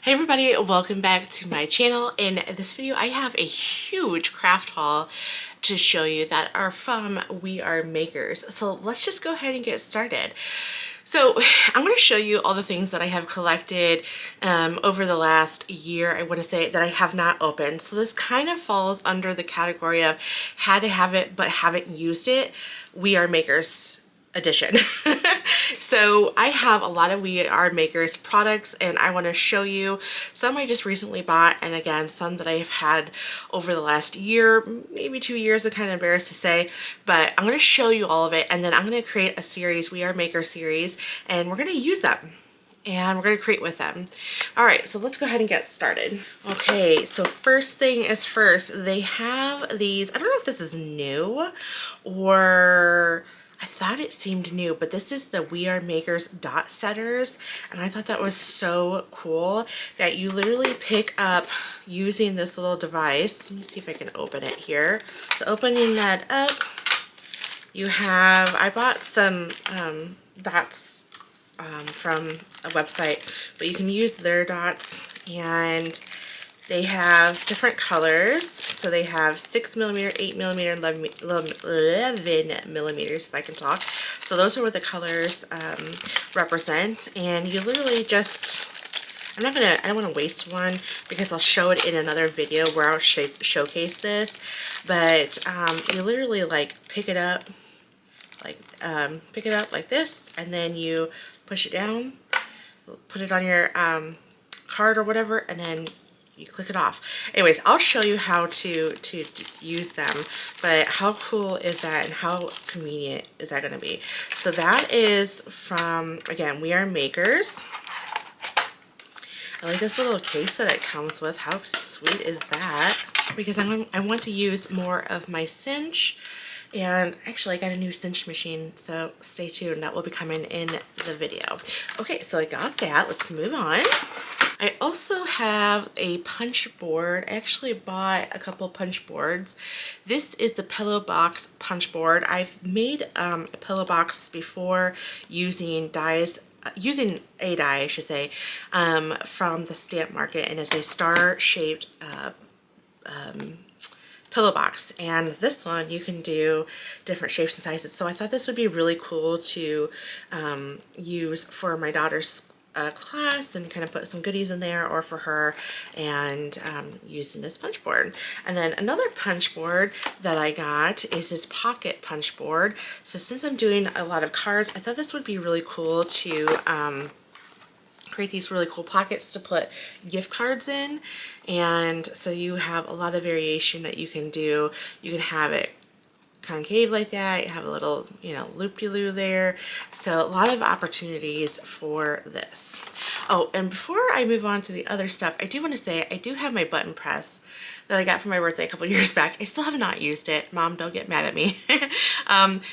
Hey everybody, welcome back to my channel. In this video I have a huge craft haul to show you that are from We Are Makers. So let's just go ahead and get started. So I'm going to show you all the things that I have collected over the last year, I want to say, that I have not opened. So this kind of falls under the category of had to have it but haven't used it, We Are Makers edition. So I have a lot of We Are Makers products and I want to show you some I just recently bought, and again some that I've had over the last year, maybe 2 years. I'm kind of embarrassed to say, but I'm going to show you all of it, and then I'm going to create a series, We Are Maker series, and we're going to use them and we're going to create with them. All right, so let's go ahead and get started. Okay, so first thing is first, they have these, I don't know if this is new or I thought it seemed new, but this is the We Are Makers dot setters, and I thought that was so cool that you literally pick up using this little device. Let me see if I can open it here. So opening that up, you have, I bought some dots from a website, but you can use their dots, and they have different colors. So they have 6mm, 8mm, 11mm, if I can talk. So those are what the colors represent. And you literally just, I don't want to waste one because I'll show it in another video where I'll showcase this. But you literally like pick it up like this, and then you push it down, put it on your card or whatever, and then you click it off. Anyways, I'll show you how to use them, but how cool is that and how convenient is that going to be? So that is from, again, We Are Makers. I like this little case that it comes with. How sweet is that? Because I want to use more of my cinch, and actually I got a new cinch machine, so stay tuned. That will be coming in the video. Okay, so I got that. Let's move on. I also have a punch board. I actually bought a couple punch boards. This is the pillow box punch board. I've made a pillow box before using dies, using a die, I should say, from the Stamp Market, and it's a star-shaped pillow box. And this one you can do different shapes and sizes. So I thought this would be really cool to use for my daughter's class and kind of put some goodies in there, or for her, and using this punch board. And then another punch board that I got is this pocket punch board. So since I'm doing a lot of cards, I thought this would be really cool to create these really cool pockets to put gift cards in. And so you have a lot of variation that you can do. You can have it concave like that, you have a little, you know, loop-de-loo there. So a lot of opportunities for this. Oh, and before I move on to the other stuff, I do want to say I do have my button press that I got for my birthday a couple years back. I still have not used it. Mom, don't get mad at me.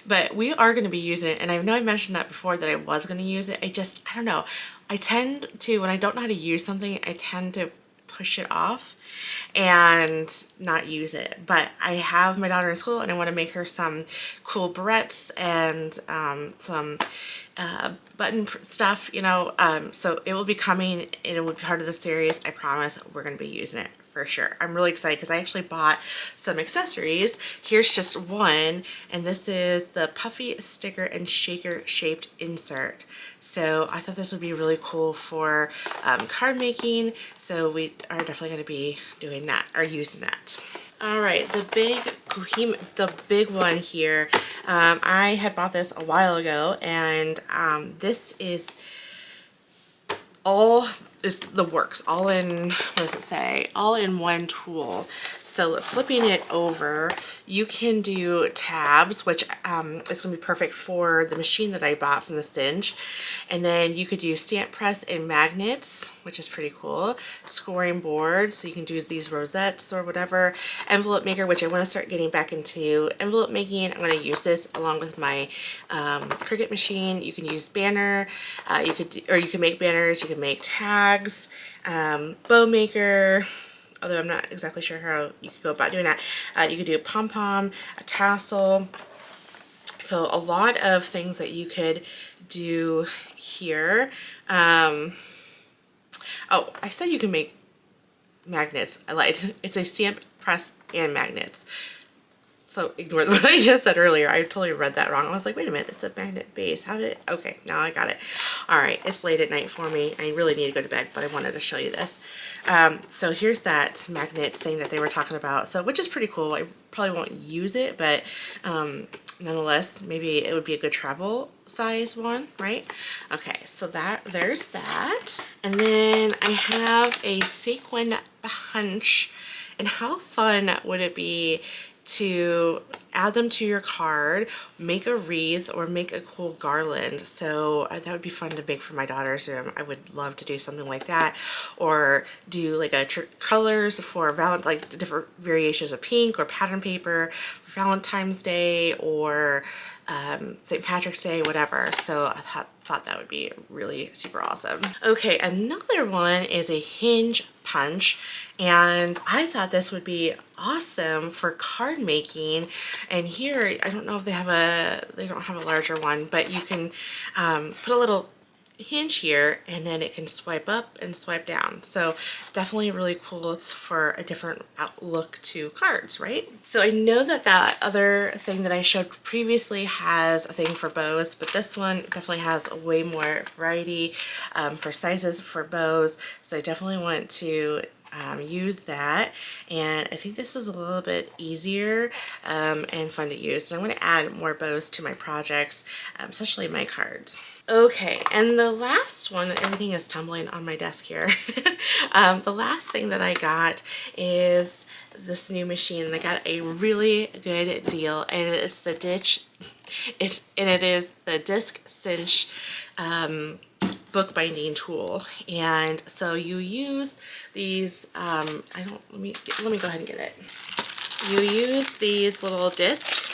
But we are going to be using it, and I know I mentioned that before that I was going to use it. I don't know. I tend to, when I don't know how to use something, I tend to push it off and not use it. But I have my daughter in school and I want to make her some cool barrettes and some button stuff, you know, so it will be coming and it will be part of the series. I promise we're going to be using it for sure. I'm really excited because I actually bought some accessories. Here's just one, and this is the puffy sticker and shaker shaped insert. So I thought this would be really cool for card making, so we are definitely going to be doing that or using that. All right, the big one here, I had bought this a while ago, and this is the works, all in, what does it say? All in one tool. So flipping it over, you can do tabs, which is going to be perfect for the machine that I bought from the Cinch. And then you could do stamp press and magnets, which is pretty cool. Scoring board, so you can do these rosettes or whatever. Envelope maker, which I want to start getting back into envelope making. I'm going to use this along with my Cricut machine. You can use banner, you can make banners, you can make tags, bow maker, although I'm not exactly sure how you could go about doing that. You could do a pom-pom, a tassel. So a lot of things that you could do here. Oh, I said you can make magnets. I lied. It's a stamp press and magnets. So ignore what I just said earlier. I totally read that wrong. I was like, wait a minute, it's a magnet base. How did it? Okay, now I got it. All right, it's late at night for me. I really need to go to bed, but I wanted to show you this. So here's that magnet thing that they were talking about. So, which is pretty cool. I probably won't use it, but nonetheless, maybe it would be a good travel size one, right? Okay, so there's that. And then I have a sequin punch. And how fun would it be to add them to your card, make a wreath, or make a cool garland? So that would be fun to make for my daughter's room. I would love to do something like that, or do like a colors for like different variations of pink or pattern paper for Valentine's Day or St. Patrick's Day, whatever. So I thought that would be really super awesome. Okay, another one is a hinge punch, and I thought this would be awesome for card making. And here, I don't know if they don't have a larger one, but you can put a little hinge here, and then it can swipe up and swipe down. So definitely really cool for a different outlook to cards, right? So I know that other thing that I showed previously has a thing for bows, but this one definitely has way more variety for sizes for bows. So I definitely want to use that, and I think this is a little bit easier and fun to use. So I'm going to add more bows to my projects, especially my cards. Okay, and the last one, everything is tumbling on my desk here. The last thing that I got is this new machine, and I got a really good deal, and it's the it is the disc cinch bookbinding tool. And so you use these let me go ahead and get it. You use these little discs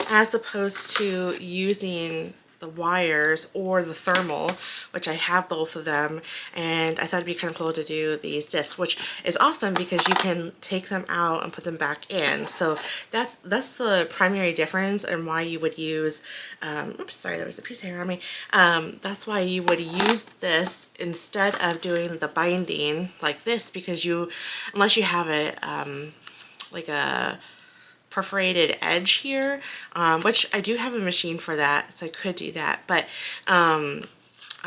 as opposed to using the wires or the thermal, which I have both of them, and I thought it'd be kind of cool to do these discs, which is awesome because you can take them out and put them back in. So that's the primary difference and why you would use oops, sorry, there was a piece of hair on me. That's why you would use this instead of doing the binding like this, because unless you have it like a perforated edge here, which I do have a machine for that, so I could do that, but I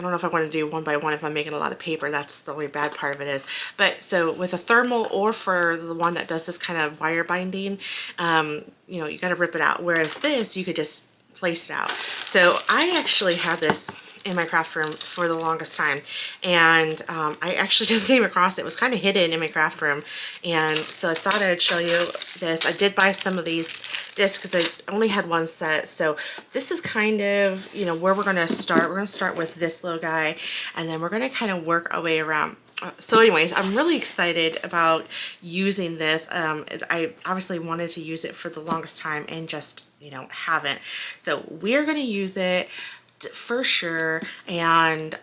don't know if I want to do one by one if I'm making a lot of paper. That's the only bad part of it is. But so with a thermal, or for the one that does this kind of wire binding, you know, you got to rip it out, whereas this you could just place it out. So I actually had this in my craft room for the longest time, and I actually just came across it. It was kind of hidden in my craft room, and so I thought I'd show you this. I did buy some of these discs because I only had one set, so this is kind of, you know, where we're going to start. We're going to start with this little guy, and then we're going to kind of work our way around. So anyways, I'm really excited about using this. I obviously wanted to use it for the longest time and just, you know, haven't. So we're going to use it for sure, and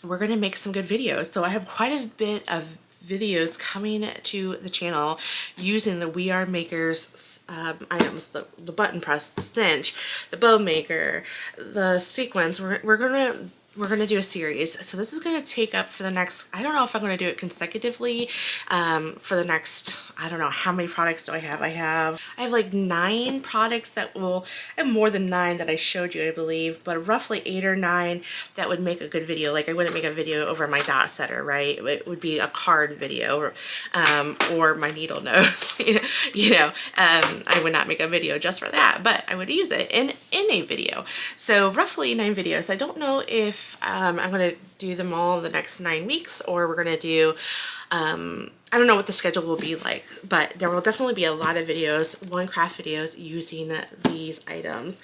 we're gonna make some good videos. So I have quite a bit of videos coming to the channel using the We Are Makers items, the button press, the cinch, the bow maker, the sequins. We're gonna do a series. So this is gonna take up for the next, I don't know if I'm gonna do it consecutively for the next, I don't know how many products do I have. I have like 9 products that will, I have more than 9 that I showed you, I believe, but roughly 8 or 9 that would make a good video. Like I wouldn't make a video over my dot setter, right? It would be a card video, or my needle nose. I would not make a video just for that, but I would use it in a video. So roughly 9 videos. I don't know if I'm going to do them all in the next 9 weeks, or we're going to do I don't know what the schedule will be like, but there will definitely be a lot of videos, one craft videos using these items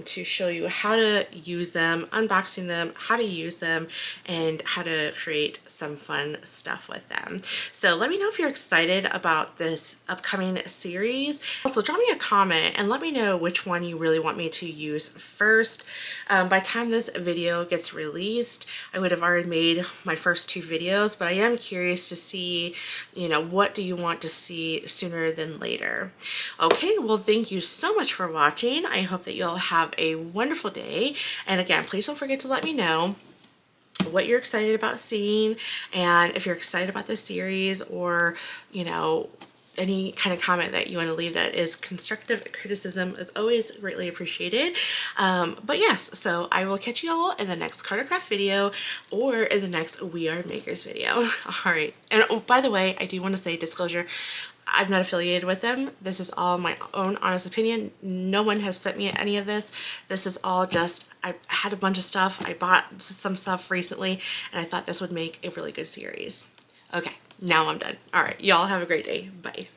to show you how to use them, unboxing them, how to use them, and how to create some fun stuff with them. So let me know if you're excited about this upcoming series. Also, drop me a comment and let me know which one you really want me to use first. By the time this video gets released, I would have already made my first 2 videos, but I am curious to see, you know, what do you want to see sooner than later. Okay, well, thank you so much for watching. I hope that you'll have a wonderful day, and again, please don't forget to let me know what you're excited about seeing, and if you're excited about this series, or you know, any kind of comment that you want to leave that is constructive criticism is always greatly appreciated. But yes, so I will catch you all in the next Card or Craft video, or in the next We Are Makers video. All right. And oh, by the way, I do want to say, disclosure, I'm not affiliated with them. This is all my own honest opinion. No one has sent me any of this. This is all just, I had a bunch of stuff. I bought some stuff recently, and I thought this would make a really good series. Okay, now I'm done. All right, y'all have a great day. Bye.